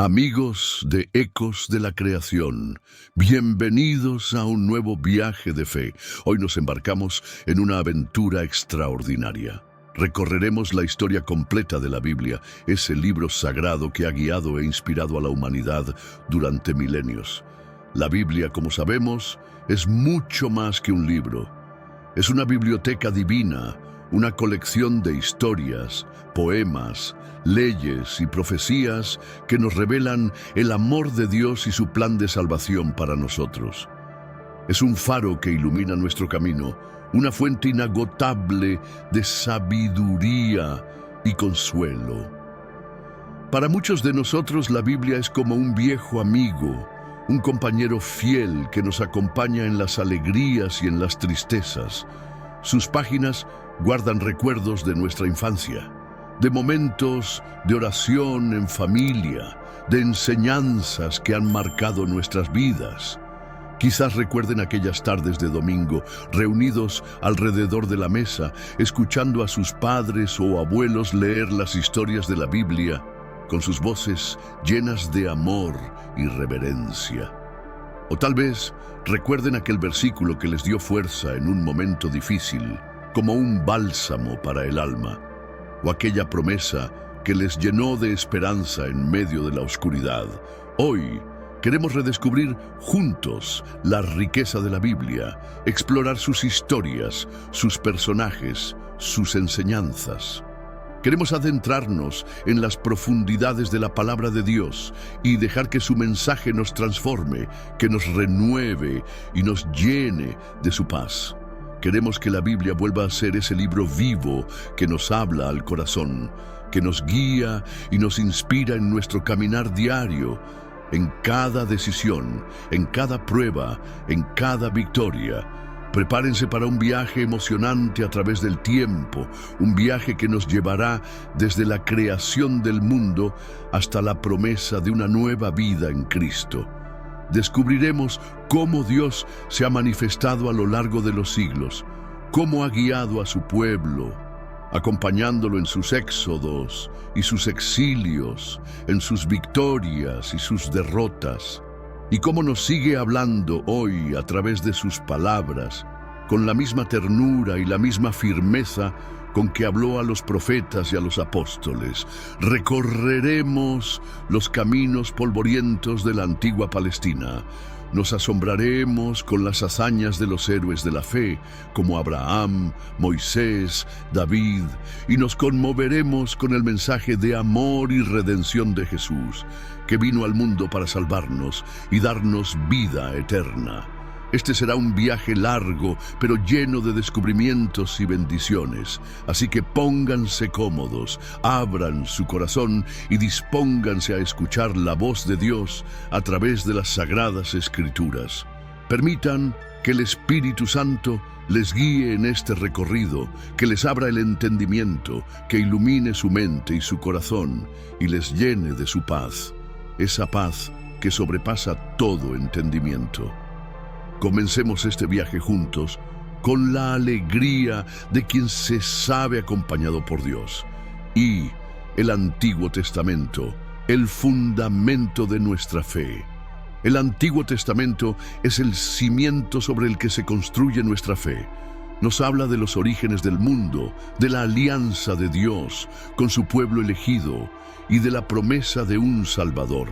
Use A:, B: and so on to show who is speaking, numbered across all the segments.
A: Amigos de Ecos de la Creación, bienvenidos a un nuevo viaje de fe. Hoy nos embarcamos en una aventura extraordinaria. Recorreremos la historia completa de la Biblia, ese libro sagrado que ha guiado e inspirado a la humanidad durante milenios. La Biblia, como sabemos, es mucho más que un libro. Es una biblioteca divina, una colección de historias, poemas, leyes y profecías que nos revelan el amor de Dios y su plan de salvación para nosotros. Es un faro que ilumina nuestro camino, una fuente inagotable de sabiduría y consuelo. Para muchos de nosotros la Biblia es como un viejo amigo, un compañero fiel que nos acompaña en las alegrías y en las tristezas. Sus páginas guardan recuerdos de nuestra infancia, de momentos de oración en familia, de enseñanzas que han marcado nuestras vidas. Quizás recuerden aquellas tardes de domingo, reunidos alrededor de la mesa, escuchando a sus padres o abuelos leer las historias de la Biblia, con sus voces llenas de amor y reverencia. O tal vez recuerden aquel versículo que les dio fuerza en un momento difícil, como un bálsamo para el alma, o aquella promesa que les llenó de esperanza en medio de la oscuridad. Hoy queremos redescubrir juntos la riqueza de la Biblia, explorar sus historias, sus personajes, sus enseñanzas. Queremos adentrarnos en las profundidades de la palabra de Dios y dejar que su mensaje nos transforme, que nos renueve y nos llene de su paz. Queremos que la Biblia vuelva a ser ese libro vivo que nos habla al corazón, que nos guía y nos inspira en nuestro caminar diario, en cada decisión, en cada prueba, en cada victoria. Prepárense para un viaje emocionante a través del tiempo, un viaje que nos llevará desde la creación del mundo hasta la promesa de una nueva vida en Cristo. Descubriremos cómo Dios se ha manifestado a lo largo de los siglos, cómo ha guiado a su pueblo, acompañándolo en sus éxodos y sus exilios, en sus victorias y sus derrotas, y cómo nos sigue hablando hoy a través de sus palabras, con la misma ternura y la misma firmeza con que habló a los profetas y a los apóstoles. Recorreremos los caminos polvorientos de la antigua Palestina. Nos asombraremos con las hazañas de los héroes de la fe, como Abraham, Moisés, David, y nos conmoveremos con el mensaje de amor y redención de Jesús, que vino al mundo para salvarnos y darnos vida eterna. Este será un viaje largo, pero lleno de descubrimientos y bendiciones. Así que pónganse cómodos, abran su corazón y dispónganse a escuchar la voz de Dios a través de las Sagradas Escrituras. Permitan que el Espíritu Santo les guíe en este recorrido, que les abra el entendimiento, que ilumine su mente y su corazón y les llene de su paz, esa paz que sobrepasa todo entendimiento. Comencemos este viaje juntos con la alegría de quien se sabe acompañado por Dios. Y el Antiguo Testamento, el fundamento de nuestra fe. El Antiguo Testamento es el cimiento sobre el que se construye nuestra fe. Nos habla de los orígenes del mundo, de la alianza de Dios con su pueblo elegido y de la promesa de un Salvador.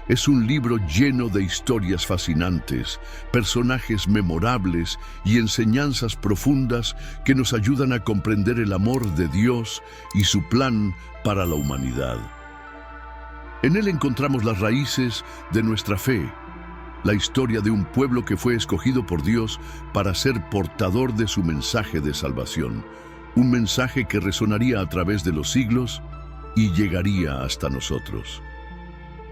A: Es un libro lleno de historias fascinantes, personajes memorables y enseñanzas profundas que nos ayudan a comprender el amor de Dios y su plan para la humanidad. En él encontramos las raíces de nuestra fe, la historia de un pueblo que fue escogido por Dios para ser portador de su mensaje de salvación, un mensaje que resonaría a través de los siglos y llegaría hasta nosotros.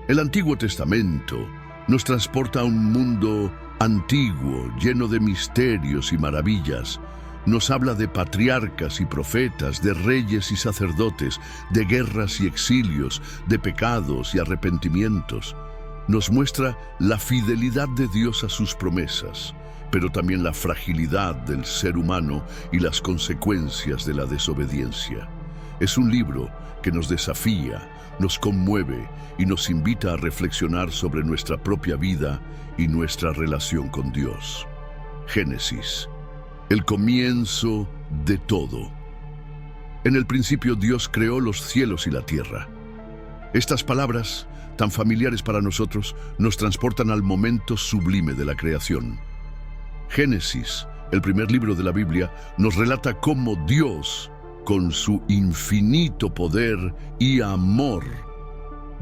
A: El Antiguo Testamento nos transporta a un mundo antiguo, lleno de misterios y maravillas. Nos habla de patriarcas y profetas, de reyes y sacerdotes, de guerras y exilios, de pecados y arrepentimientos. Nos muestra la fidelidad de Dios a sus promesas, pero también la fragilidad del ser humano y las consecuencias de la desobediencia. Es un libro que nos desafía, nos conmueve y nos invita a reflexionar sobre nuestra propia vida y nuestra relación con Dios. Génesis, el comienzo de todo. En el principio Dios creó los cielos y la tierra. Estas palabras, tan familiares para nosotros, nos transportan al momento sublime de la creación. Génesis, el primer libro de la Biblia, nos relata cómo Dios, con su infinito poder y amor,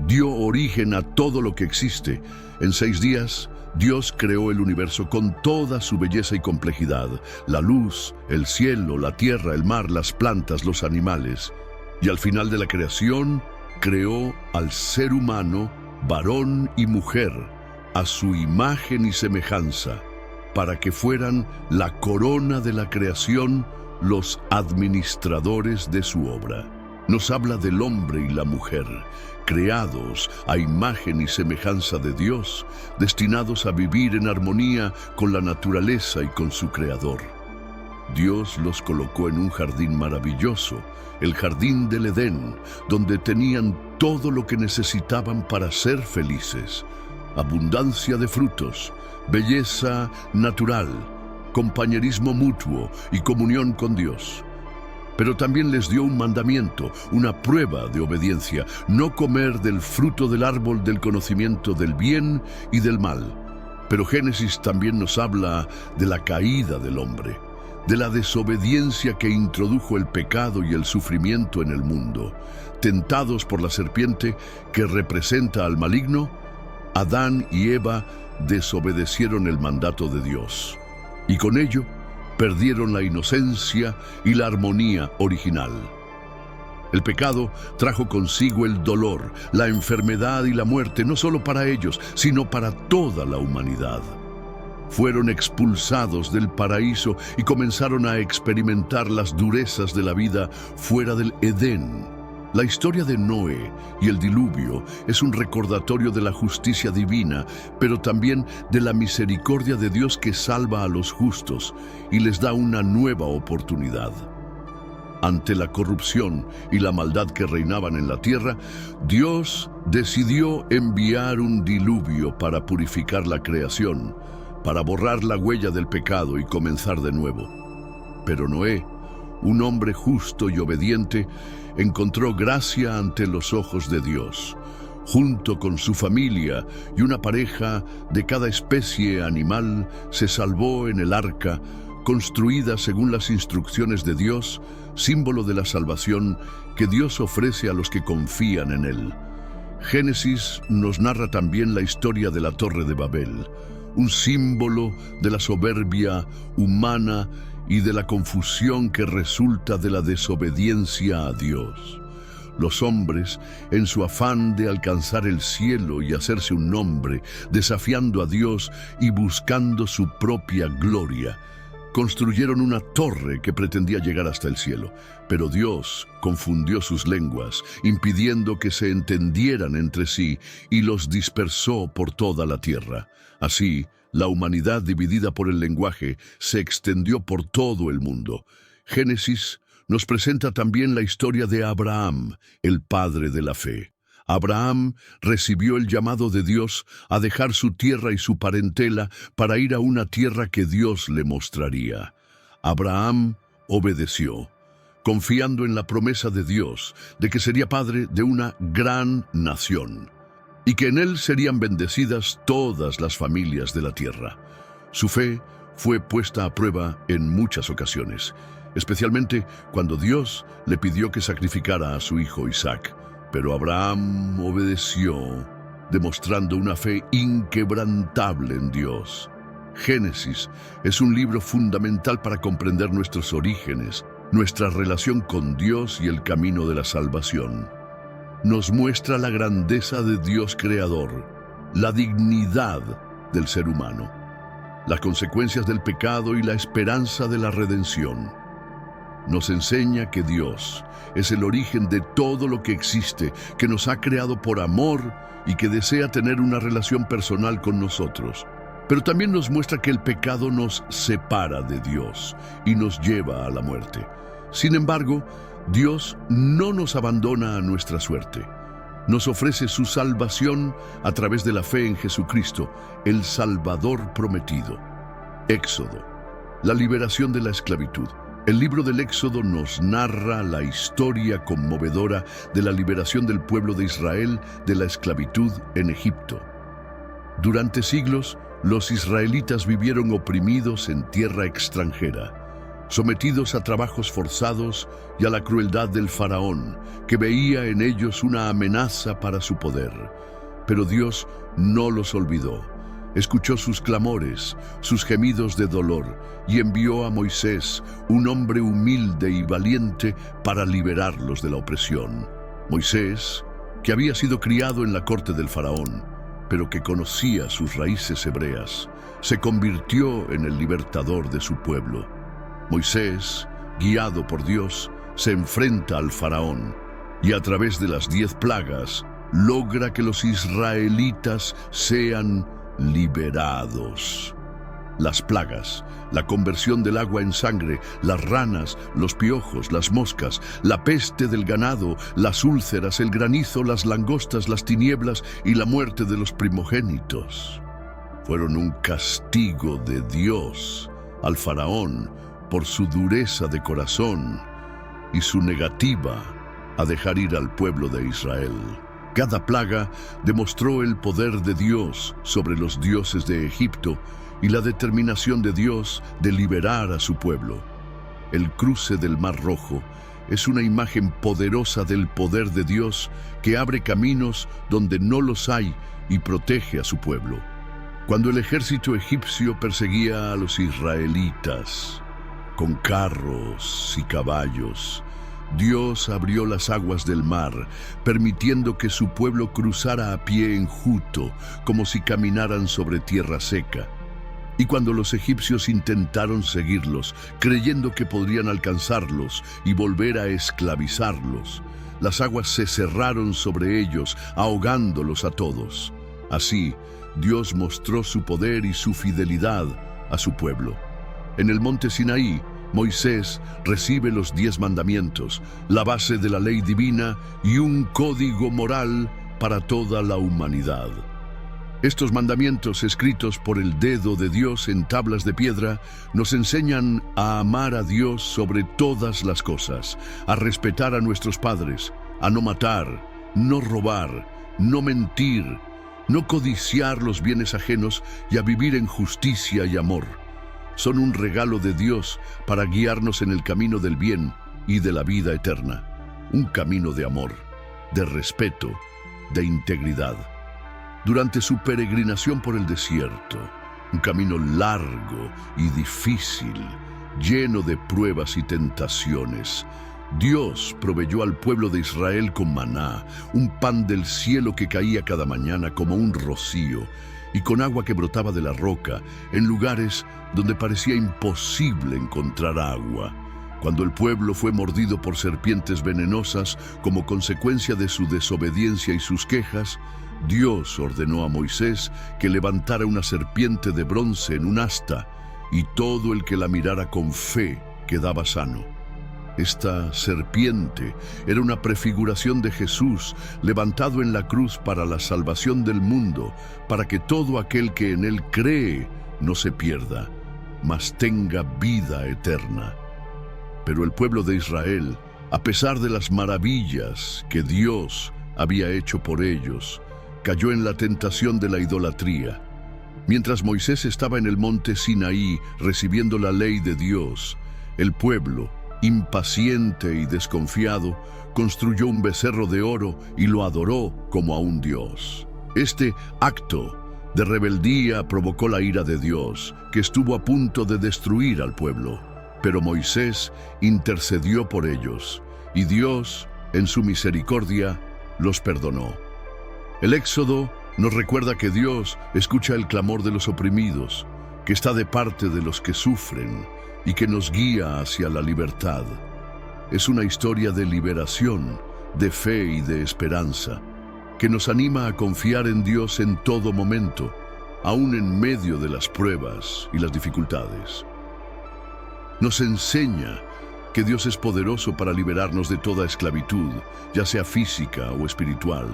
A: dio origen a todo lo que existe. En 6 días, Dios creó el universo con toda su belleza y complejidad: la luz, el cielo, la tierra, el mar, las plantas, los animales. Y al final de la creación, creó al ser humano, varón y mujer, a su imagen y semejanza, para que fueran la corona de la creación, los administradores de su obra. Nos habla del hombre y la mujer, creados a imagen y semejanza de Dios, destinados a vivir en armonía con la naturaleza y con su Creador. Dios los colocó en un jardín maravilloso, el jardín del Edén, donde tenían todo lo que necesitaban para ser felices: abundancia de frutos, belleza natural, compañerismo mutuo y comunión con Dios. Pero también les dio un mandamiento, una prueba de obediencia: no comer del fruto del árbol del conocimiento del bien y del mal. Pero Génesis también nos habla de la caída del hombre, de la desobediencia que introdujo el pecado y el sufrimiento en el mundo. Tentados por la serpiente, que representa al maligno, Adán y Eva desobedecieron el mandato de Dios, y con ello perdieron la inocencia y la armonía original. El pecado trajo consigo el dolor, la enfermedad y la muerte, no solo para ellos, sino para toda la humanidad. Fueron expulsados del paraíso y comenzaron a experimentar las durezas de la vida fuera del Edén. La historia de Noé y el diluvio es un recordatorio de la justicia divina, pero también de la misericordia de Dios, que salva a los justos y les da una nueva oportunidad. Ante la corrupción y la maldad que reinaban en la tierra, Dios decidió enviar un diluvio para purificar la creación, para borrar la huella del pecado y comenzar de nuevo. Pero Noé, un hombre justo y obediente, encontró gracia ante los ojos de Dios. Junto con su familia y una pareja de cada especie animal, se salvó en el arca, construida según las instrucciones de Dios, símbolo de la salvación que Dios ofrece a los que confían en Él. Génesis nos narra también la historia de la Torre de Babel, un símbolo de la soberbia humana y de la confusión que resulta de la desobediencia a Dios. Los hombres, en su afán de alcanzar el cielo y hacerse un nombre, desafiando a Dios y buscando su propia gloria, construyeron una torre que pretendía llegar hasta el cielo. Pero Dios confundió sus lenguas, impidiendo que se entendieran entre sí, y los dispersó por toda la tierra. Así, la humanidad, dividida por el lenguaje, se extendió por todo el mundo. Génesis nos presenta también la historia de Abraham, el padre de la fe. Abraham recibió el llamado de Dios a dejar su tierra y su parentela para ir a una tierra que Dios le mostraría. Abraham obedeció, confiando en la promesa de Dios de que sería padre de una gran nación, y que en él serían bendecidas todas las familias de la tierra. Su fe fue puesta a prueba en muchas ocasiones, especialmente cuando Dios le pidió que sacrificara a su hijo Isaac. Pero Abraham obedeció, demostrando una fe inquebrantable en Dios. Génesis es un libro fundamental para comprender nuestros orígenes, nuestra relación con Dios y el camino de la salvación. Nos muestra la grandeza de Dios creador, la dignidad del ser humano, las consecuencias del pecado y la esperanza de la redención. Nos enseña que Dios es el origen de todo lo que existe, que nos ha creado por amor y que desea tener una relación personal con nosotros. Pero también nos muestra que el pecado nos separa de Dios y nos lleva a la muerte. Sin embargo, Dios no nos abandona a nuestra suerte. nos ofrece su salvación a través de la fe en Jesucristo, el Salvador prometido. Éxodo, la liberación de la esclavitud. El libro del Éxodo nos narra la historia conmovedora de la liberación del pueblo de Israel de la esclavitud en Egipto. Durante siglos, los israelitas vivieron oprimidos en tierra extranjera, sometidos a trabajos forzados y a la crueldad del faraón, que veía en ellos una amenaza para su poder. Pero Dios no los olvidó. Escuchó sus clamores, sus gemidos de dolor, y envió a Moisés, un hombre humilde y valiente, para liberarlos de la opresión. Moisés, que había sido criado en la corte del faraón, pero que conocía sus raíces hebreas, se convirtió en el libertador de su pueblo. Moisés, guiado por Dios, se enfrenta al faraón y a través de las 10 plagas logra que los israelitas sean liberados. Las plagas, la conversión del agua en sangre, las ranas, los piojos, las moscas, la peste del ganado, las úlceras, el granizo, las langostas, las tinieblas y la muerte de los primogénitos, fueron un castigo de Dios al faraón por su dureza de corazón y su negativa a dejar ir al pueblo de Israel. Cada plaga demostró el poder de Dios sobre los dioses de Egipto y la determinación de Dios de liberar a su pueblo. El cruce del Mar Rojo es una imagen poderosa del poder de Dios que abre caminos donde no los hay y protege a su pueblo. Cuando el ejército egipcio perseguía a los israelitas con carros y caballos, Dios abrió las aguas del mar, permitiendo que su pueblo cruzara a pie enjuto, como si caminaran sobre tierra seca. Y cuando los egipcios intentaron seguirlos, creyendo que podrían alcanzarlos y volver a esclavizarlos, las aguas se cerraron sobre ellos, ahogándolos a todos. Así, Dios mostró su poder y su fidelidad a su pueblo. En el monte Sinaí, Moisés recibe los 10 mandamientos, la base de la ley divina y un código moral para toda la humanidad. Estos mandamientos, escritos por el dedo de Dios en tablas de piedra, nos enseñan a amar a Dios sobre todas las cosas, a respetar a nuestros padres, a no matar, no robar, no mentir, no codiciar los bienes ajenos y a vivir en justicia y amor. Son un regalo de Dios para guiarnos en el camino del bien y de la vida eterna. Un camino de amor, de respeto, de integridad. Durante su peregrinación por el desierto, un camino largo y difícil, lleno de pruebas y tentaciones, Dios proveyó al pueblo de Israel con maná, un pan del cielo que caía cada mañana como un rocío, y con agua que brotaba de la roca, en lugares donde parecía imposible encontrar agua. Cuando el pueblo fue mordido por serpientes venenosas como consecuencia de su desobediencia y sus quejas, Dios ordenó a Moisés que levantara una serpiente de bronce en un asta, y todo el que la mirara con fe quedaba sano. Esta serpiente era una prefiguración de Jesús, levantado en la cruz para la salvación del mundo, para que todo aquel que en él cree no se pierda, mas tenga vida eterna. Pero el pueblo de Israel, a pesar de las maravillas que Dios había hecho por ellos, cayó en la tentación de la idolatría. Mientras Moisés estaba en el monte Sinaí recibiendo la ley de Dios, el pueblo, impaciente y desconfiado, construyó un becerro de oro y lo adoró como a un dios. Este acto de rebeldía provocó la ira de Dios, que estuvo a punto de destruir al pueblo. Pero Moisés intercedió por ellos, y Dios, en su misericordia, los perdonó. El Éxodo nos recuerda que Dios escucha el clamor de los oprimidos, que está de parte de los que sufren y que nos guía hacia la libertad. Es una historia de liberación, de fe y de esperanza, que nos anima a confiar en Dios en todo momento, aún en medio de las pruebas y las dificultades. Nos enseña que Dios es poderoso para liberarnos de toda esclavitud, ya sea física o espiritual,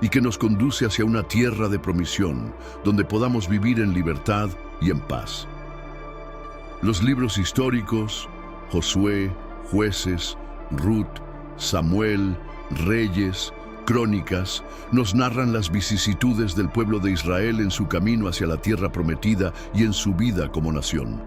A: y que nos conduce hacia una tierra de promisión, donde podamos vivir en libertad y en paz. Los libros históricos, Josué, Jueces, Ruth, Samuel, Reyes, Crónicas, nos narran las vicisitudes del pueblo de Israel en su camino hacia la tierra prometida y en su vida como nación.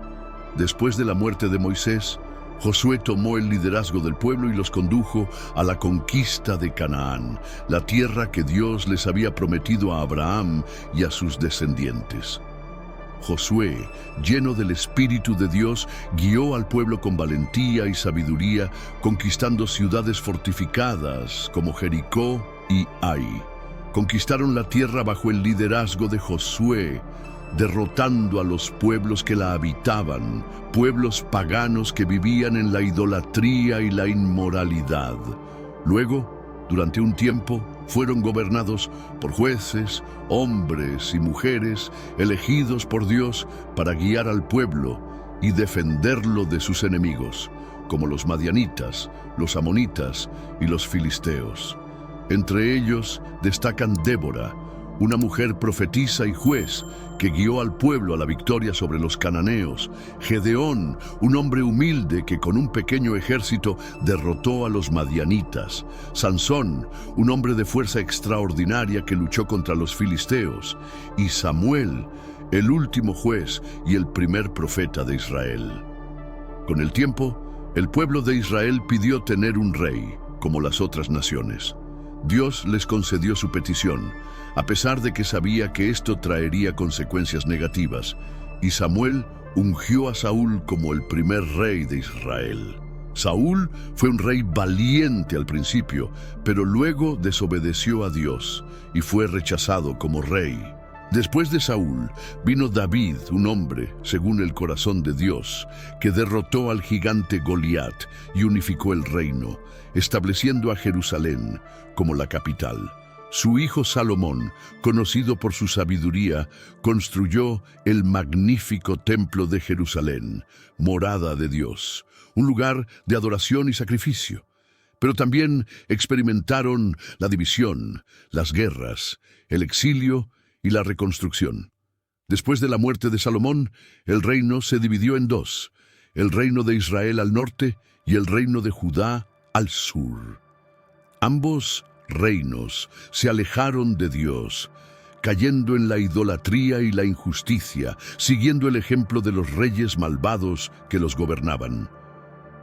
A: Después de la muerte de Moisés, Josué tomó el liderazgo del pueblo y los condujo a la conquista de Canaán, la tierra que Dios les había prometido a Abraham y a sus descendientes. Josué, lleno del Espíritu de Dios, guió al pueblo con valentía y sabiduría, conquistando ciudades fortificadas como Jericó y Ai. Conquistaron la tierra bajo el liderazgo de Josué, derrotando a los pueblos que la habitaban, pueblos paganos que vivían en la idolatría y la inmoralidad. Luego, durante un tiempo, fueron gobernados por jueces, hombres y mujeres elegidos por Dios para guiar al pueblo y defenderlo de sus enemigos, como los madianitas, los amonitas y los filisteos. Entre ellos destacan Débora, una mujer profetisa y juez que guió al pueblo a la victoria sobre los cananeos; Gedeón, un hombre humilde que con un pequeño ejército derrotó a los madianitas; Sansón, un hombre de fuerza extraordinaria que luchó contra los filisteos; y Samuel, el último juez y el primer profeta de Israel. Con el tiempo, el pueblo de Israel pidió tener un rey, como las otras naciones. Dios les concedió su petición, a pesar de que sabía que esto traería consecuencias negativas, y Samuel ungió a Saúl como el primer rey de Israel. Saúl fue un rey valiente al principio, pero luego desobedeció a Dios y fue rechazado como rey. Después de Saúl vino David, un hombre, según el corazón de Dios, que derrotó al gigante Goliat y unificó el reino, estableciendo a Jerusalén como la capital. Su hijo Salomón, conocido por su sabiduría, construyó el magnífico templo de Jerusalén, morada de Dios, un lugar de adoración y sacrificio. Pero también experimentaron la división, las guerras, el exilio y la reconstrucción. Después de la muerte de Salomón, el reino se dividió en dos: el reino de Israel al norte y el reino de Judá al sur. Ambos reinos se alejaron de Dios, cayendo en la idolatría y la injusticia, siguiendo el ejemplo de los reyes malvados que los gobernaban.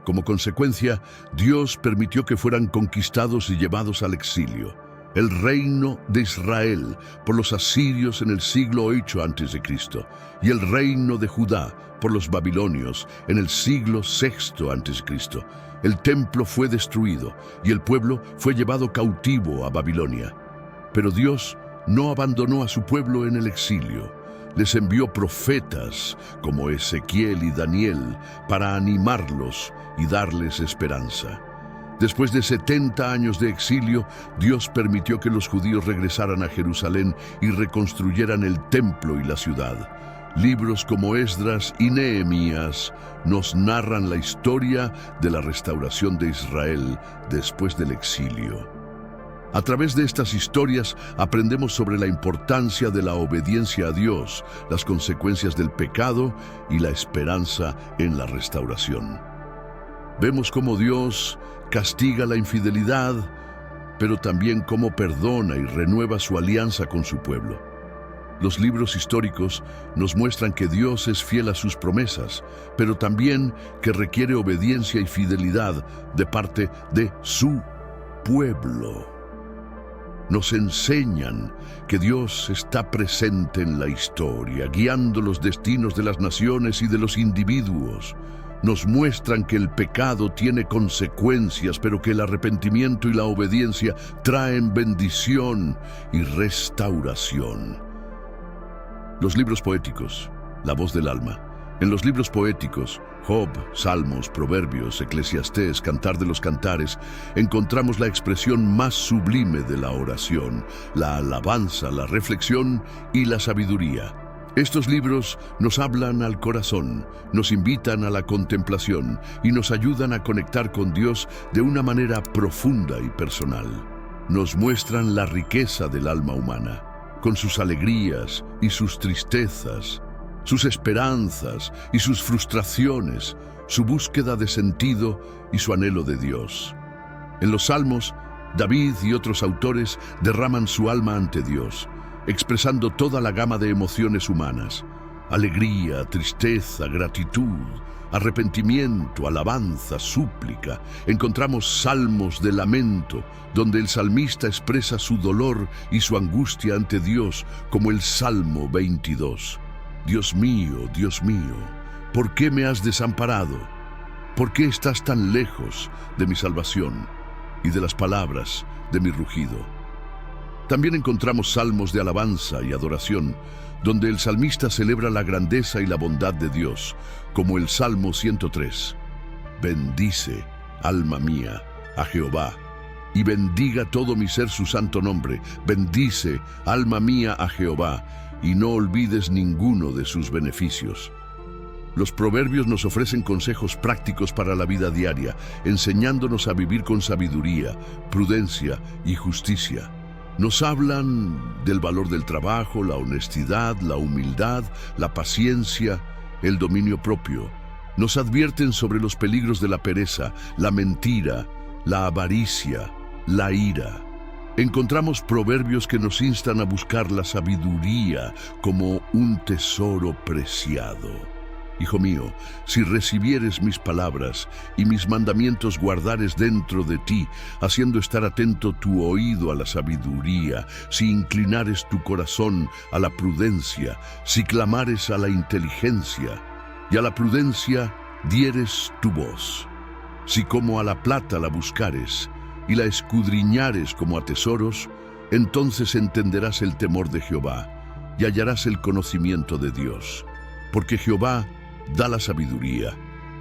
A: Como consecuencia, Dios permitió que fueran conquistados y llevados al exilio. El reino de Israel por los asirios en el siglo VIII a.C. y el reino de Judá por los babilonios en el siglo VI a.C. El templo fue destruido y el pueblo fue llevado cautivo a Babilonia. Pero Dios no abandonó a su pueblo en el exilio. Les envió profetas como Ezequiel y Daniel para animarlos y darles esperanza. Después de 70 años de exilio, Dios permitió que los judíos regresaran a Jerusalén y reconstruyeran el templo y la ciudad. Libros como Esdras y Nehemías nos narran la historia de la restauración de Israel después del exilio. A través de estas historias aprendemos sobre la importancia de la obediencia a Dios, las consecuencias del pecado y la esperanza en la restauración. Vemos cómo Dios castiga la infidelidad, pero también cómo perdona y renueva su alianza con su pueblo. Los libros históricos nos muestran que Dios es fiel a sus promesas, pero también que requiere obediencia y fidelidad de parte de su pueblo. Nos enseñan que Dios está presente en la historia, guiando los destinos de las naciones y de los individuos. Nos muestran que el pecado tiene consecuencias, pero que el arrepentimiento y la obediencia traen bendición y restauración. Los libros poéticos, la voz del alma. En los libros poéticos, Job, Salmos, Proverbios, Eclesiastés, Cantar de los Cantares, encontramos la expresión más sublime de la oración, la alabanza, la reflexión y la sabiduría. Estos libros nos hablan al corazón, nos invitan a la contemplación y nos ayudan a conectar con Dios de una manera profunda y personal. Nos muestran la riqueza del alma humana, con sus alegrías y sus tristezas, sus esperanzas y sus frustraciones, su búsqueda de sentido y su anhelo de Dios. En los Salmos, David y otros autores derraman su alma ante Dios, expresando toda la gama de emociones humanas: alegría, tristeza, gratitud, arrepentimiento, alabanza, súplica. Encontramos salmos de lamento, donde el salmista expresa su dolor y su angustia ante Dios, como el Salmo 22. Dios mío, ¿por qué me has desamparado? ¿Por qué estás tan lejos de mi salvación y de las palabras de mi rugido? También encontramos salmos de alabanza y adoración, donde el salmista celebra la grandeza y la bondad de Dios, como el Salmo 103. Bendice, alma mía, a Jehová, y bendiga todo mi ser su santo nombre. Bendice, alma mía, a Jehová, y no olvides ninguno de sus beneficios. Los proverbios nos ofrecen consejos prácticos para la vida diaria, enseñándonos a vivir con sabiduría, prudencia y justicia. Nos hablan del valor del trabajo, la honestidad, la humildad, la paciencia, el dominio propio. Nos advierten sobre los peligros de la pereza, la mentira, la avaricia, la ira. Encontramos proverbios que nos instan a buscar la sabiduría como un tesoro preciado. Hijo mío, si recibieres mis palabras y mis mandamientos guardares dentro de ti, haciendo estar atento tu oído a la sabiduría, si inclinares tu corazón a la prudencia, si clamares a la inteligencia, y a la prudencia dieres tu voz, si como a la plata la buscares, y la escudriñares como a tesoros, entonces entenderás el temor de Jehová, y hallarás el conocimiento de Dios. Porque Jehová da la sabiduría,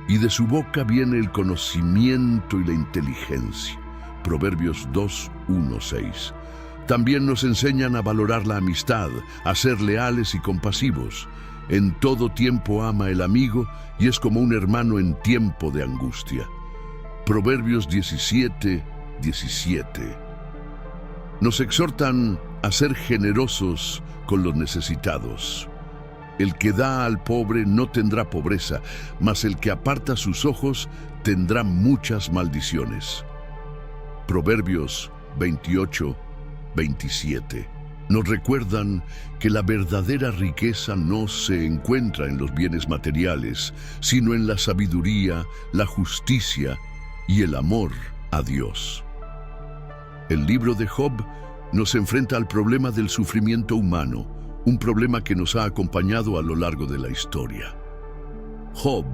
A: y de su boca viene el conocimiento y la inteligencia. Proverbios 2:1-6. También nos enseñan a valorar la amistad, a ser leales y compasivos. En todo tiempo ama el amigo, y es como un hermano en tiempo de angustia. Proverbios 17:17. Nos exhortan a ser generosos con los necesitados. El que da al pobre no tendrá pobreza, mas el que aparta sus ojos tendrá muchas maldiciones. Proverbios 28:27. Nos recuerdan que la verdadera riqueza no se encuentra en los bienes materiales, sino en la sabiduría, la justicia y el amor a Dios. El libro de Job nos enfrenta al problema del sufrimiento humano, un problema que nos ha acompañado a lo largo de la historia. Job,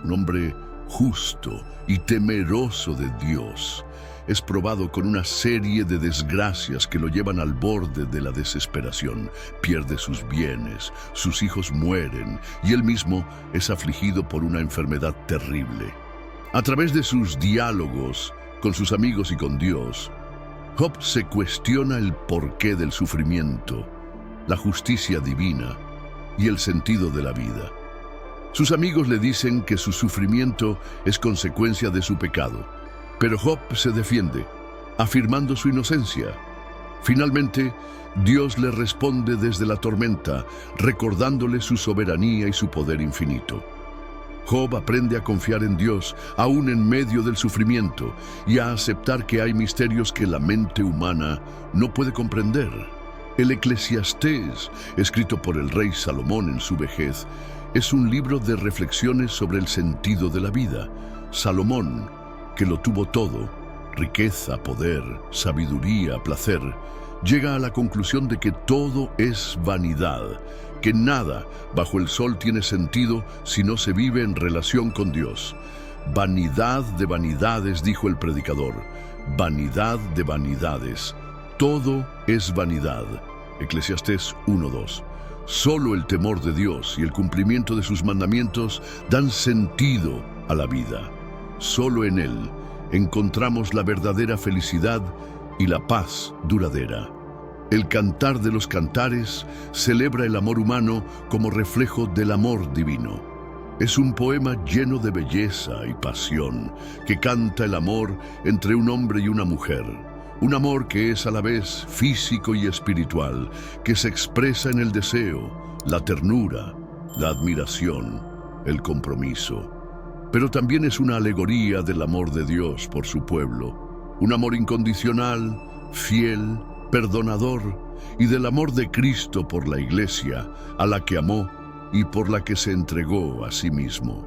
A: un hombre justo y temeroso de Dios, es probado con una serie de desgracias que lo llevan al borde de la desesperación. Pierde sus bienes, sus hijos mueren y él mismo es afligido por una enfermedad terrible. A través de sus diálogos con sus amigos y con Dios, Job se cuestiona el porqué del sufrimiento, la justicia divina y el sentido de la vida. Sus amigos le dicen que su sufrimiento es consecuencia de su pecado, pero Job se defiende, afirmando su inocencia. Finalmente, Dios le responde desde la tormenta, recordándole su soberanía y su poder infinito. Job aprende a confiar en Dios, aún en medio del sufrimiento, y a aceptar que hay misterios que la mente humana no puede comprender. El Eclesiastés, escrito por el rey Salomón en su vejez, es un libro de reflexiones sobre el sentido de la vida. Salomón, que lo tuvo todo, riqueza, poder, sabiduría, placer, llega a la conclusión de que todo es vanidad, que nada bajo el sol tiene sentido si no se vive en relación con Dios. Vanidad de vanidades, dijo el predicador, vanidad de vanidades. Todo es vanidad. Eclesiastés 1:2. Solo el temor de Dios y el cumplimiento de sus mandamientos dan sentido a la vida. Solo en Él encontramos la verdadera felicidad y la paz duradera. El Cantar de los Cantares celebra el amor humano como reflejo del amor divino. Es un poema lleno de belleza y pasión que canta el amor entre un hombre y una mujer. Un amor que es a la vez físico y espiritual, que se expresa en el deseo, la ternura, la admiración, el compromiso. Pero también es una alegoría del amor de Dios por su pueblo. Un amor incondicional, fiel, perdonador, y del amor de Cristo por la Iglesia, a la que amó y por la que se entregó a sí mismo.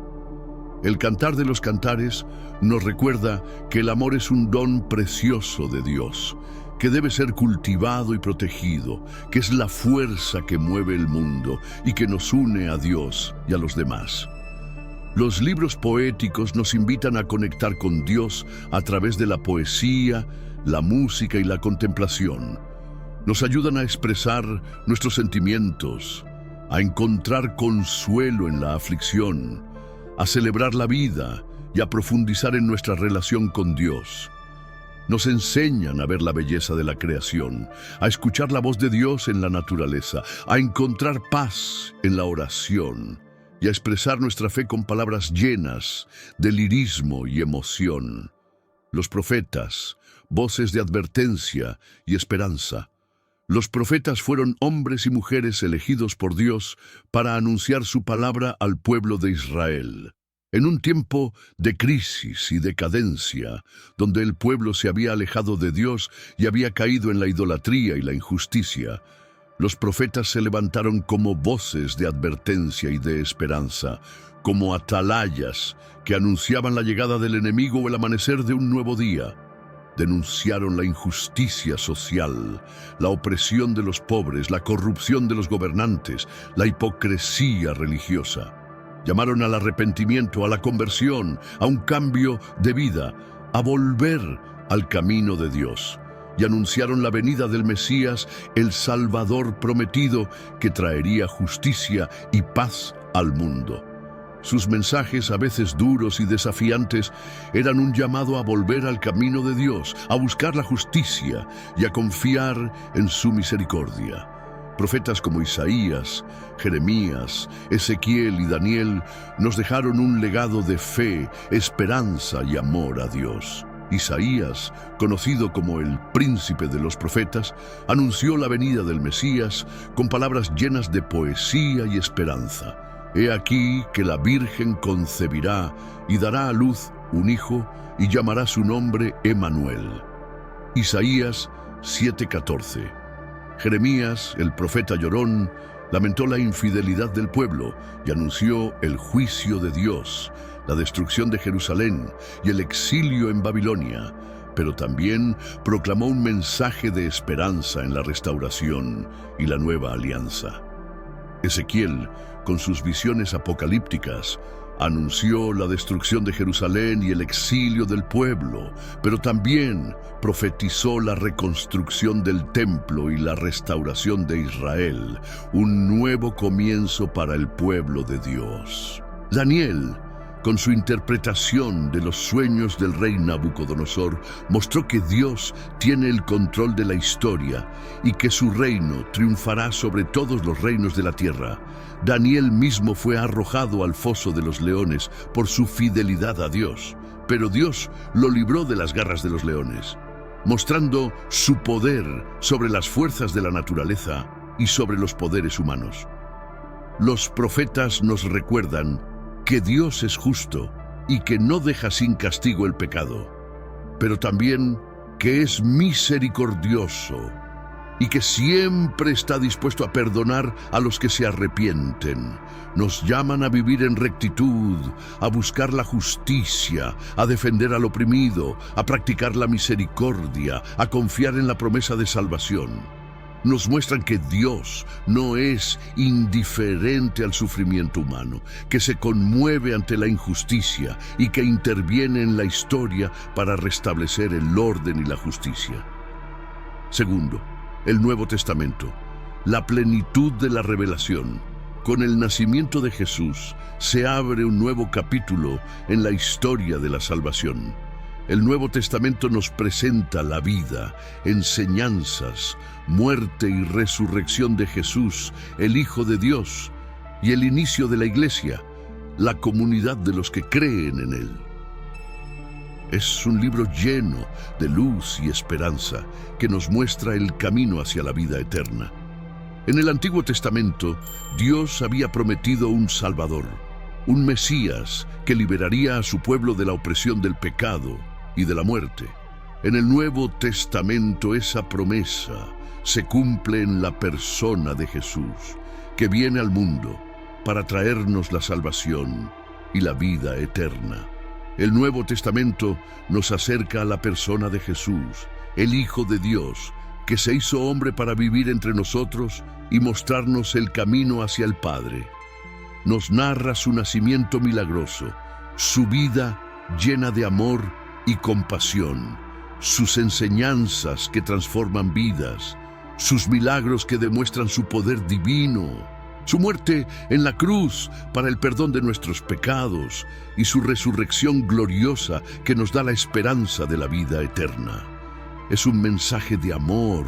A: El Cantar de los Cantares nos recuerda que el amor es un don precioso de Dios, que debe ser cultivado y protegido, que es la fuerza que mueve el mundo y que nos une a Dios y a los demás. Los libros poéticos nos invitan a conectar con Dios a través de la poesía, la música y la contemplación. Nos ayudan a expresar nuestros sentimientos, a encontrar consuelo en la aflicción, a celebrar la vida y a profundizar en nuestra relación con Dios. Nos enseñan a ver la belleza de la creación, a escuchar la voz de Dios en la naturaleza, a encontrar paz en la oración y a expresar nuestra fe con palabras llenas de lirismo y emoción. Los profetas, voces de advertencia y esperanza. Los profetas fueron hombres y mujeres elegidos por Dios para anunciar su palabra al pueblo de Israel. En un tiempo de crisis y decadencia, donde el pueblo se había alejado de Dios y había caído en la idolatría y la injusticia, los profetas se levantaron como voces de advertencia y de esperanza, como atalayas que anunciaban la llegada del enemigo o el amanecer de un nuevo día. Denunciaron la injusticia social, la opresión de los pobres, la corrupción de los gobernantes, la hipocresía religiosa. Llamaron al arrepentimiento, a la conversión, a un cambio de vida, a volver al camino de Dios. Y anunciaron la venida del Mesías, el Salvador prometido, que traería justicia y paz al mundo. Sus mensajes, a veces duros y desafiantes, eran un llamado a volver al camino de Dios, a buscar la justicia y a confiar en su misericordia. Profetas como Isaías, Jeremías, Ezequiel y Daniel nos dejaron un legado de fe, esperanza y amor a Dios. Isaías, conocido como el príncipe de los profetas, anunció la venida del Mesías con palabras llenas de poesía y esperanza. He aquí que la Virgen concebirá y dará a luz un hijo y llamará su nombre Emmanuel. Isaías 7:14. Jeremías, el profeta llorón, lamentó la infidelidad del pueblo y anunció el juicio de Dios, la destrucción de Jerusalén y el exilio en Babilonia, pero también proclamó un mensaje de esperanza en la restauración y la nueva alianza. Ezequiel, con sus visiones apocalípticas, anunció la destrucción de Jerusalén y el exilio del pueblo, pero también profetizó la reconstrucción del templo y la restauración de Israel, un nuevo comienzo para el pueblo de Dios. Daniel, con su interpretación de los sueños del rey Nabucodonosor, mostró que Dios tiene el control de la historia y que su reino triunfará sobre todos los reinos de la tierra. Daniel mismo fue arrojado al foso de los leones por su fidelidad a Dios, pero Dios lo libró de las garras de los leones, mostrando su poder sobre las fuerzas de la naturaleza y sobre los poderes humanos. Los profetas nos recuerdan que Dios es justo y que no deja sin castigo el pecado, pero también que es misericordioso y que siempre está dispuesto a perdonar a los que se arrepienten. Nos llaman a vivir en rectitud, a buscar la justicia, a defender al oprimido, a practicar la misericordia, a confiar en la promesa de salvación. Nos muestran que Dios no es indiferente al sufrimiento humano, que se conmueve ante la injusticia y que interviene en la historia para restablecer el orden y la justicia. Segundo, el Nuevo Testamento, la plenitud de la revelación. Con el nacimiento de Jesús se abre un nuevo capítulo en la historia de la salvación. El Nuevo Testamento nos presenta la vida, enseñanzas, muerte y resurrección de Jesús, el Hijo de Dios, y el inicio de la Iglesia, la comunidad de los que creen en Él. Es un libro lleno de luz y esperanza que nos muestra el camino hacia la vida eterna. En el Antiguo Testamento, Dios había prometido un Salvador, un Mesías que liberaría a su pueblo de la opresión del pecado y de la muerte. En el Nuevo Testamento esa promesa se cumple en la persona de Jesús, que viene al mundo para traernos la salvación y la vida eterna. El Nuevo Testamento nos acerca a la persona de Jesús, el Hijo de Dios, que se hizo hombre para vivir entre nosotros y mostrarnos el camino hacia el Padre. Nos narra su nacimiento milagroso, su vida llena de amor y compasión, sus enseñanzas que transforman vidas, sus milagros que demuestran su poder divino, su muerte en la cruz para el perdón de nuestros pecados y su resurrección gloriosa que nos da la esperanza de la vida eterna. Es un mensaje de amor,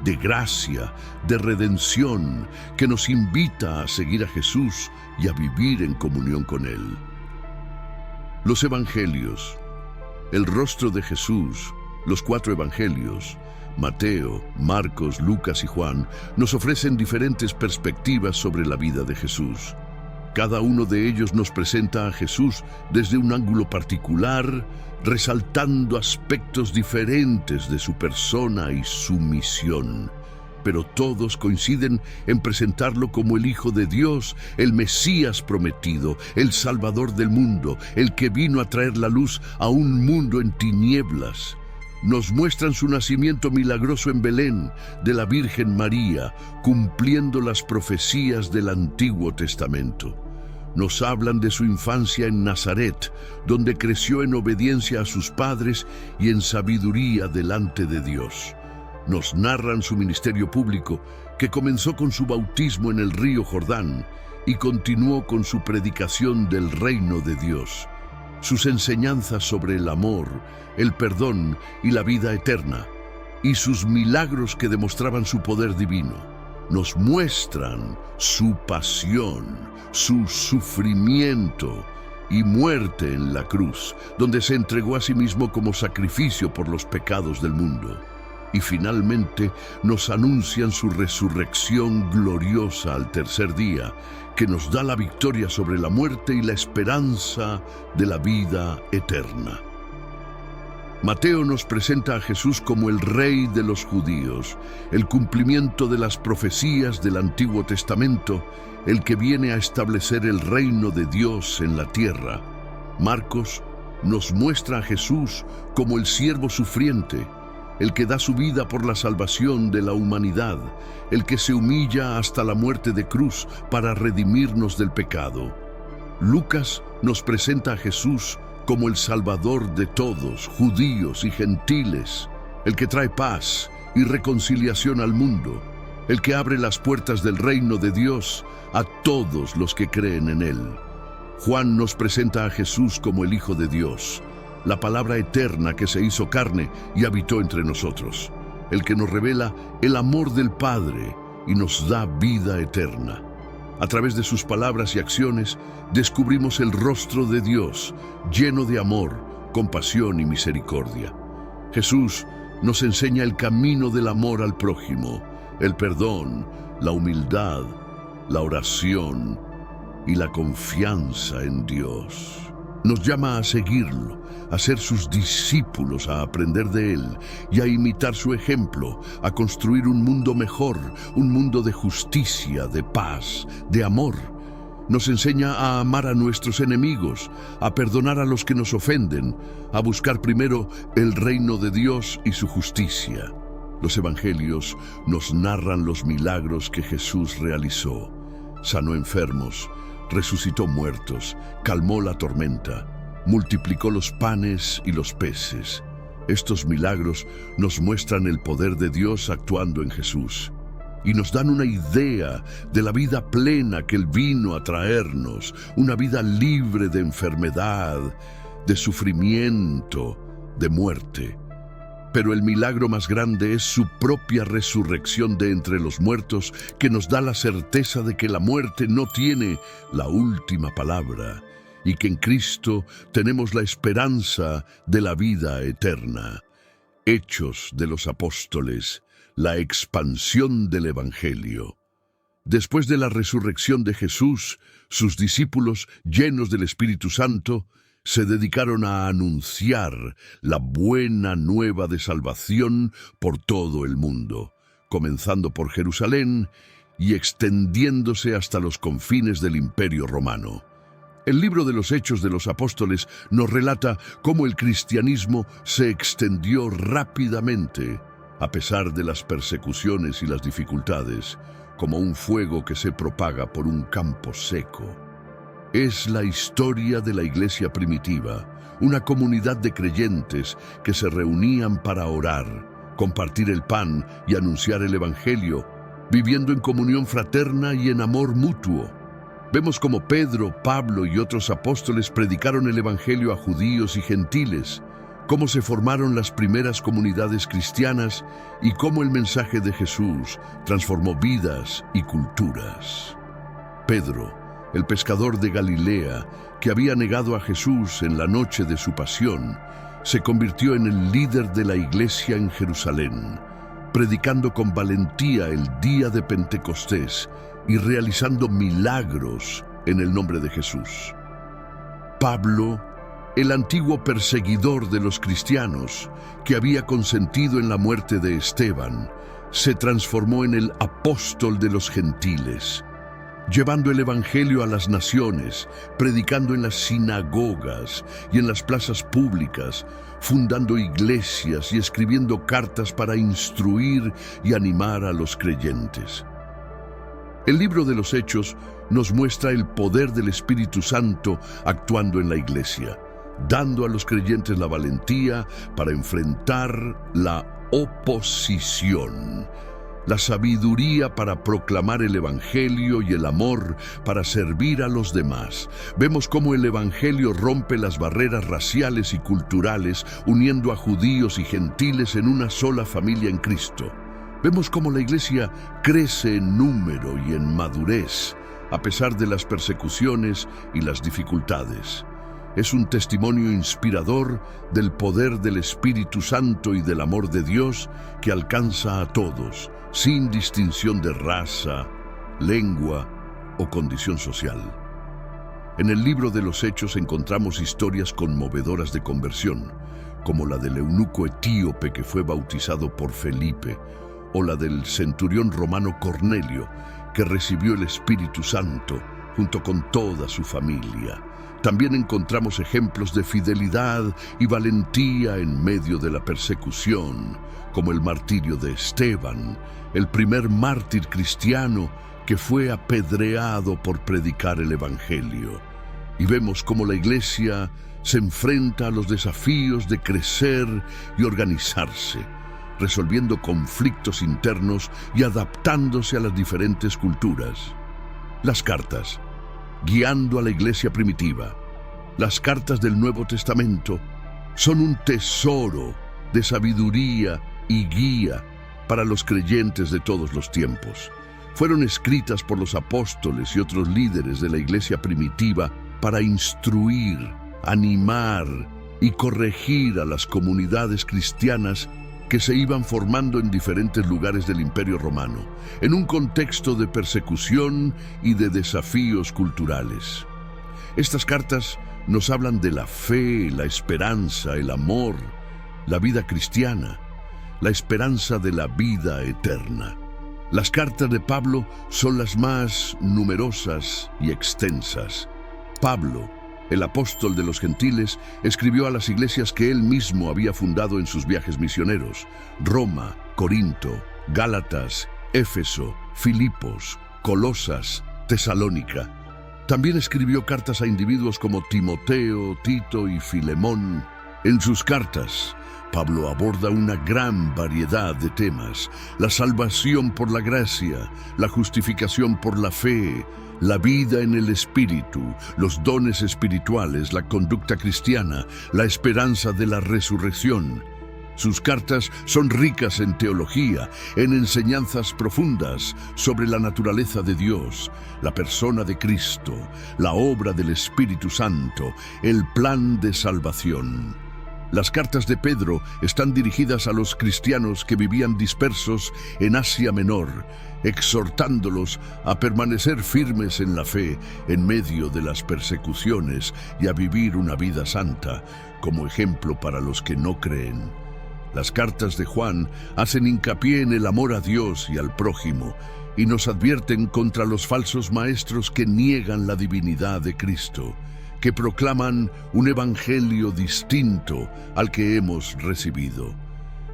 A: de gracia, de redención que nos invita a seguir a Jesús y a vivir en comunión con Él. Los Evangelios, el rostro de Jesús, los 4 Evangelios, Mateo, Marcos, Lucas y Juan, nos ofrecen diferentes perspectivas sobre la vida de Jesús. Cada uno de ellos nos presenta a Jesús desde un ángulo particular, resaltando aspectos diferentes de su persona y su misión. Pero todos coinciden en presentarlo como el Hijo de Dios, el Mesías prometido, el Salvador del mundo, el que vino a traer la luz a un mundo en tinieblas. Nos muestran su nacimiento milagroso en Belén, de la Virgen María, cumpliendo las profecías del Antiguo Testamento. Nos hablan de su infancia en Nazaret, donde creció en obediencia a sus padres y en sabiduría delante de Dios. Nos narran su ministerio público, que comenzó con su bautismo en el río Jordán y continuó con su predicación del reino de Dios. Sus enseñanzas sobre el amor, el perdón y la vida eterna, y sus milagros que demostraban su poder divino, nos muestran su pasión, su sufrimiento y muerte en la cruz, donde se entregó a sí mismo como sacrificio por los pecados del mundo. Y finalmente nos anuncian su resurrección gloriosa al tercer día, que nos da la victoria sobre la muerte y la esperanza de la vida eterna. Mateo nos presenta a Jesús como el Rey de los judíos, el cumplimiento de las profecías del Antiguo Testamento, el que viene a establecer el reino de Dios en la tierra. Marcos nos muestra a Jesús como el siervo sufriente, el que da su vida por la salvación de la humanidad, el que se humilla hasta la muerte de cruz para redimirnos del pecado. Lucas nos presenta a Jesús como el Salvador de todos, judíos y gentiles, el que trae paz y reconciliación al mundo, el que abre las puertas del reino de Dios a todos los que creen en Él. Juan nos presenta a Jesús como el Hijo de Dios, la palabra eterna que se hizo carne y habitó entre nosotros, el que nos revela el amor del Padre y nos da vida eterna. A través de sus palabras y acciones descubrimos el rostro de Dios, lleno de amor, compasión y misericordia. Jesús nos enseña el camino del amor al prójimo, el perdón, la humildad, la oración y la confianza en Dios. Nos llama a seguirlo, a ser sus discípulos, a aprender de Él y a imitar su ejemplo, a construir un mundo mejor, un mundo de justicia, de paz, de amor. Nos enseña a amar a nuestros enemigos, a perdonar a los que nos ofenden, a buscar primero el reino de Dios y su justicia. Los evangelios nos narran los milagros que Jesús realizó. Sanó enfermos, resucitó muertos, calmó la tormenta, multiplicó los panes y los peces. Estos milagros nos muestran el poder de Dios actuando en Jesús y nos dan una idea de la vida plena que Él vino a traernos, una vida libre de enfermedad, de sufrimiento, de muerte. Pero el milagro más grande es su propia resurrección de entre los muertos, que nos da la certeza de que la muerte no tiene la última palabra y que en Cristo tenemos la esperanza de la vida eterna. Hechos de los Apóstoles, la expansión del Evangelio. Después de la resurrección de Jesús, sus discípulos, llenos del Espíritu Santo, se dedicaron a anunciar la buena nueva de salvación por todo el mundo, comenzando por Jerusalén y extendiéndose hasta los confines del Imperio Romano. El libro de los Hechos de los Apóstoles nos relata cómo el cristianismo se extendió rápidamente, a pesar de las persecuciones y las dificultades, como un fuego que se propaga por un campo seco. Es la historia de la iglesia primitiva, una comunidad de creyentes que se reunían para orar, compartir el pan y anunciar el Evangelio, viviendo en comunión fraterna y en amor mutuo. Vemos cómo Pedro, Pablo y otros apóstoles predicaron el Evangelio a judíos y gentiles, cómo se formaron las primeras comunidades cristianas y cómo el mensaje de Jesús transformó vidas y culturas. Pedro, el pescador de Galilea, que había negado a Jesús en la noche de su pasión, se convirtió en el líder de la iglesia en Jerusalén, predicando con valentía el día de Pentecostés y realizando milagros en el nombre de Jesús. Pablo, el antiguo perseguidor de los cristianos, que había consentido en la muerte de Esteban, se transformó en el apóstol de los gentiles, llevando el Evangelio a las naciones, predicando en las sinagogas y en las plazas públicas, fundando iglesias y escribiendo cartas para instruir y animar a los creyentes. El libro de los Hechos nos muestra el poder del Espíritu Santo actuando en la iglesia, dando a los creyentes la valentía para enfrentar la oposición, la sabiduría para proclamar el Evangelio y el amor para servir a los demás. Vemos cómo el Evangelio rompe las barreras raciales y culturales, uniendo a judíos y gentiles en una sola familia en Cristo. Vemos cómo la iglesia crece en número y en madurez, a pesar de las persecuciones y las dificultades. Es un testimonio inspirador del poder del Espíritu Santo y del amor de Dios que alcanza a todos, sin distinción de raza, lengua o condición social. En el libro de los Hechos encontramos historias conmovedoras de conversión, como la del eunuco etíope que fue bautizado por Felipe, o la del centurión romano Cornelio, que recibió el Espíritu Santo junto con toda su familia. También encontramos ejemplos de fidelidad y valentía en medio de la persecución, como el martirio de Esteban, el primer mártir cristiano que fue apedreado por predicar el Evangelio. Y vemos cómo la iglesia se enfrenta a los desafíos de crecer y organizarse, resolviendo conflictos internos y adaptándose a las diferentes culturas. Las cartas, guiando a la iglesia primitiva. Las cartas del Nuevo Testamento son un tesoro de sabiduría y guía para los creyentes de todos los tiempos. Fueron escritas por los apóstoles y otros líderes de la iglesia primitiva para instruir, animar y corregir a las comunidades cristianas que se iban formando en diferentes lugares del Imperio Romano, en un contexto de persecución y de desafíos culturales. Estas cartas nos hablan de la fe, la esperanza, el amor, la vida cristiana, la esperanza de la vida eterna. Las cartas de Pablo son las más numerosas y extensas. Pablo, el apóstol de los gentiles, escribió a las iglesias que él mismo había fundado en sus viajes misioneros: Roma, Corinto, Gálatas, Éfeso, Filipos, Colosas, Tesalónica. También escribió cartas a individuos como Timoteo, Tito y Filemón. En sus cartas, Pablo aborda una gran variedad de temas: la salvación por la gracia, la justificación por la fe, la vida en el Espíritu, los dones espirituales, la conducta cristiana, la esperanza de la resurrección. Sus cartas son ricas en teología, en enseñanzas profundas sobre la naturaleza de Dios, la persona de Cristo, la obra del Espíritu Santo, el plan de salvación. Las cartas de Pedro están dirigidas a los cristianos que vivían dispersos en Asia Menor, exhortándolos a permanecer firmes en la fe en medio de las persecuciones y a vivir una vida santa, como ejemplo para los que no creen. Las cartas de Juan hacen hincapié en el amor a Dios y al prójimo, y nos advierten contra los falsos maestros que niegan la divinidad de Cristo, que proclaman un evangelio distinto al que hemos recibido.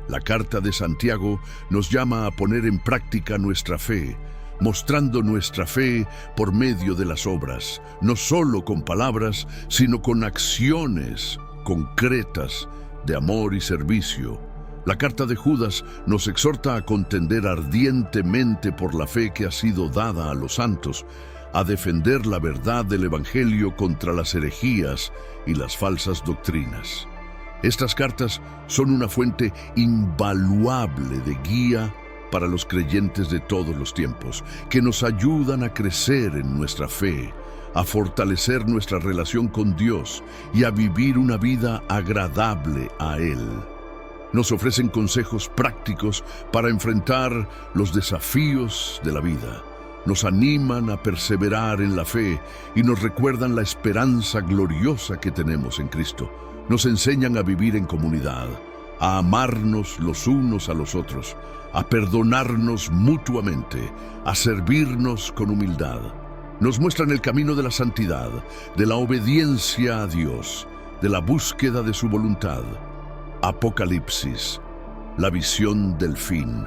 A: La carta de Santiago nos llama a poner en práctica nuestra fe, mostrando nuestra fe por medio de las obras, no solo con palabras, sino con acciones concretas de amor y servicio. La carta de Judas nos exhorta a contender ardientemente por la fe que ha sido dada a los santos, a defender la verdad del Evangelio contra las herejías y las falsas doctrinas. Estas cartas son una fuente invaluable de guía para los creyentes de todos los tiempos, que nos ayudan a crecer en nuestra fe, a fortalecer nuestra relación con Dios y a vivir una vida agradable a Él. Nos ofrecen consejos prácticos para enfrentar los desafíos de la vida. Nos animan a perseverar en la fe y nos recuerdan la esperanza gloriosa que tenemos en Cristo. Nos enseñan a vivir en comunidad, a amarnos los unos a los otros, a perdonarnos mutuamente, a servirnos con humildad. Nos muestran el camino de la santidad, de la obediencia a Dios, de la búsqueda de su voluntad. Apocalipsis, la visión del fin.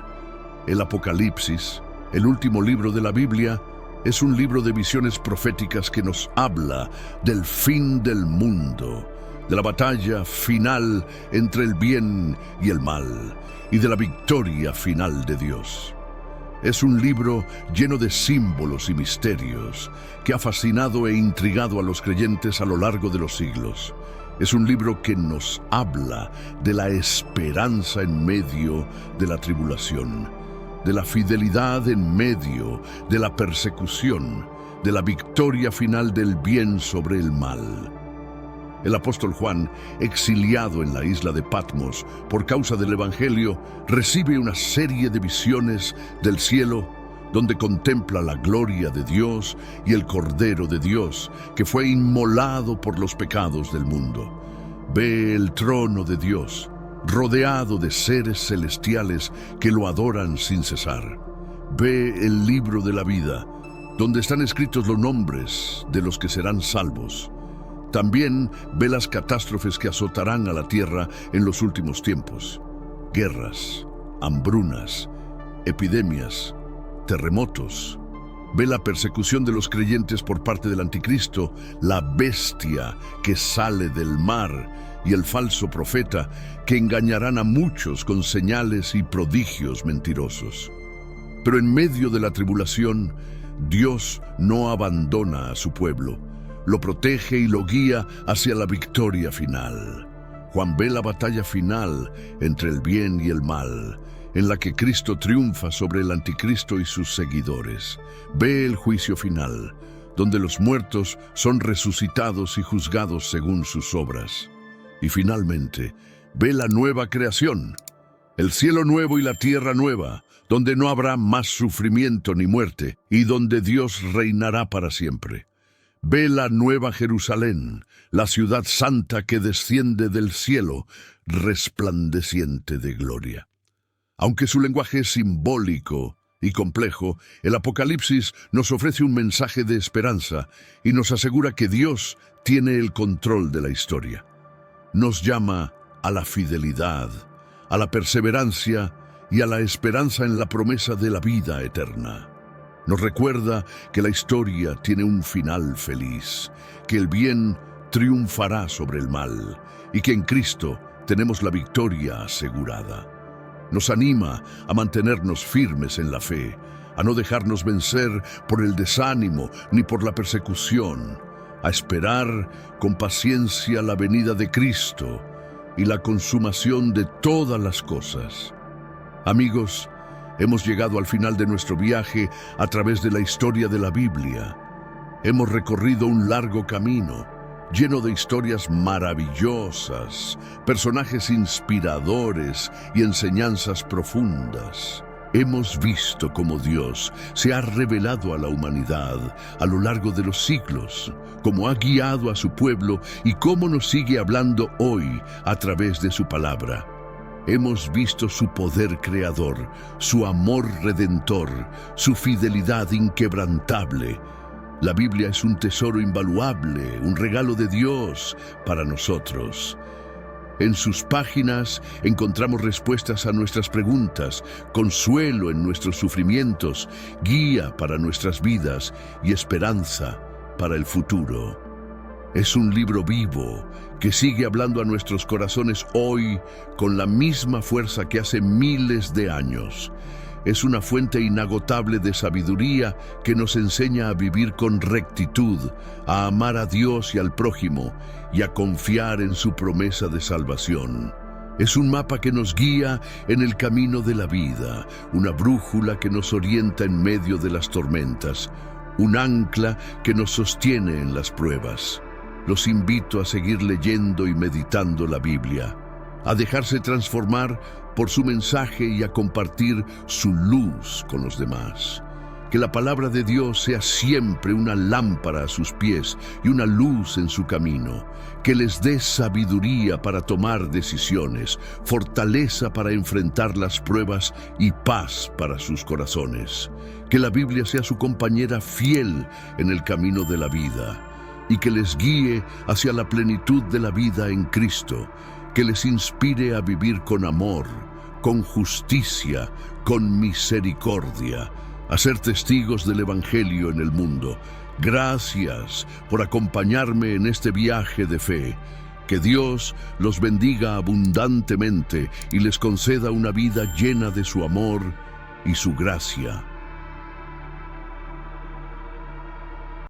A: El Apocalipsis, el último libro de la Biblia, es un libro de visiones proféticas que nos habla del fin del mundo, de la batalla final entre el bien y el mal, y de la victoria final de Dios. Es un libro lleno de símbolos y misterios que ha fascinado e intrigado a los creyentes a lo largo de los siglos. Es un libro que nos habla de la esperanza en medio de la tribulación, de la fidelidad en medio de la persecución, de la victoria final del bien sobre el mal. El apóstol Juan, exiliado en la isla de Patmos por causa del Evangelio, recibe una serie de visiones del cielo donde contempla la gloria de Dios y el Cordero de Dios, que fue inmolado por los pecados del mundo. Ve el trono de Dios, rodeado de seres celestiales que lo adoran sin cesar. Ve el libro de la vida, donde están escritos los nombres de los que serán salvos. También ve las catástrofes que azotarán a la tierra en los últimos tiempos: guerras, hambrunas, epidemias, terremotos. Ve la persecución de los creyentes por parte del anticristo, la bestia que sale del mar y el falso profeta que engañarán a muchos con señales y prodigios mentirosos. Pero en medio de la tribulación, Dios no abandona a su pueblo, lo protege y lo guía hacia la victoria final. Juan ve la batalla final entre el bien y el mal, en la que Cristo triunfa sobre el anticristo y sus seguidores. Ve el juicio final, donde los muertos son resucitados y juzgados según sus obras. Y finalmente, ve la nueva creación, el cielo nuevo y la tierra nueva, donde no habrá más sufrimiento ni muerte, y donde Dios reinará para siempre. Ve la nueva Jerusalén, la ciudad santa que desciende del cielo, resplandeciente de gloria. Aunque su lenguaje es simbólico y complejo, el Apocalipsis nos ofrece un mensaje de esperanza y nos asegura que Dios tiene el control de la historia. Nos llama a la fidelidad, a la perseverancia y a la esperanza en la promesa de la vida eterna. Nos recuerda que la historia tiene un final feliz, que el bien triunfará sobre el mal y que en Cristo tenemos la victoria asegurada. Nos anima a mantenernos firmes en la fe, a no dejarnos vencer por el desánimo ni por la persecución, a esperar con paciencia la venida de Cristo y la consumación de todas las cosas. Amigos, hemos llegado al final de nuestro viaje a través de la historia de la Biblia. Hemos recorrido un largo camino, lleno de historias maravillosas, personajes inspiradores y enseñanzas profundas. Hemos visto cómo Dios se ha revelado a la humanidad a lo largo de los siglos, cómo ha guiado a su pueblo y cómo nos sigue hablando hoy a través de su palabra. Hemos visto su poder creador, su amor redentor, su fidelidad inquebrantable. La Biblia es un tesoro invaluable, un regalo de Dios para nosotros. En sus páginas encontramos respuestas a nuestras preguntas, consuelo en nuestros sufrimientos, guía para nuestras vidas y esperanza para el futuro. Es un libro vivo que sigue hablando a nuestros corazones hoy con la misma fuerza que hace miles de años. Es una fuente inagotable de sabiduría que nos enseña a vivir con rectitud, a amar a Dios y al prójimo y a confiar en su promesa de salvación. Es un mapa que nos guía en el camino de la vida, una brújula que nos orienta en medio de las tormentas, un ancla que nos sostiene en las pruebas. Los invito a seguir leyendo y meditando la Biblia, a dejarse transformar por su mensaje y a compartir su luz con los demás. Que la palabra de Dios sea siempre una lámpara a sus pies y una luz en su camino. Que les dé sabiduría para tomar decisiones, fortaleza para enfrentar las pruebas y paz para sus corazones. Que la Biblia sea su compañera fiel en el camino de la vida y que les guíe hacia la plenitud de la vida en Cristo. Que les inspire a vivir con amor, con justicia, con misericordia, a ser testigos del Evangelio en el mundo. Gracias por acompañarme en este viaje de fe. Que Dios los bendiga abundantemente y les conceda una vida llena de su amor y su gracia.